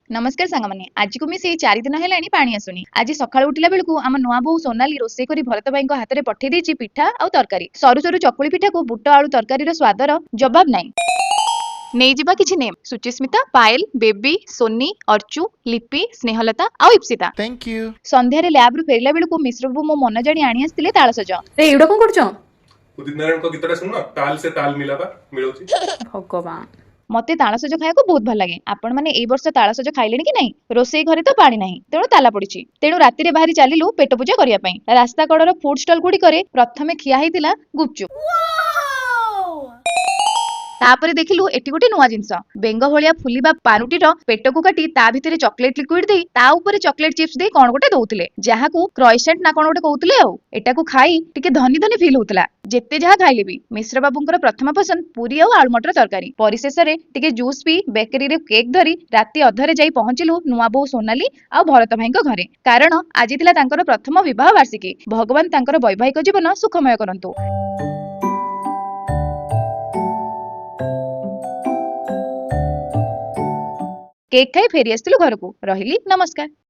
नमस्कार सांगमाने आज को मी से 4 दिन हेलानी पानी आसुनी आज सकाळ उठिला बेलकू आम नुआ बो सोनाली रोसे करी भरत भाई हाथ में पठे देछि पिठा आ तरकारी सरू सरू चकुली पिठा को बुट आलू तरकारी स्वादर जवाब नाही नहीं जिबा किछि नेम सुचिस्मिता पायल बेबी सोनी अर्चु लिपि स्नेहलता आ इप्सिता Thank you. संध्यारे लैब रु फेरला बेलकू मिश्र बाबू मो मन जानी आनी आस्तिले तालसज रे एडा कोन करछ उदित नारायण को गीतटा सुन ताल से ताल मिलाबा मिलौची भगवान मते तालसज खाइको बहुत भल लागे आपण माने एई वर्ष तालसज खाइलेनी कि नहीं रोसई घरे तो पानी नहीं तेणु ताला पड़िछि तेणु राति रे बाहरी चलिलु पेट पूजा करिया पई रास्ता कड़र फूड स्टॉल गुडी करे प्रथमे खिया हेतिला गुपचुप तापरे देखिलु एटी गोटे नुआ जिंस बेंग भलिया फुलिबा पारुटीर पेट को काटी ता भितरे चॉकलेट लिक्विड देई ता ऊपर चॉकलेट चिप्स देई कोन गोटे दउतिले जहाकू क्रॉइसेंट ना कोन गोटे कहउतिले आ एटाकू खाई टिके धनी धनी फील होतला जेते जहा खाइले भी मिश्र बाबूंकर प्रथम पसंद पूरी आ आलू मटर तरकारी परिशेष रे टिके जूस पी बेकरी रे केक धरी राति अधरे जाई पहुंचिलु नुआ बो सोनाली आ भरत भाईଙ୍କ घरे कारण आज थिला तांकर प्रथम विवाह वार्षिकी भगवान तांकर वैवाहिक जीवन सुखमय करंतु। केक खाई फेरी आसलु घर को रहिली नमस्कार।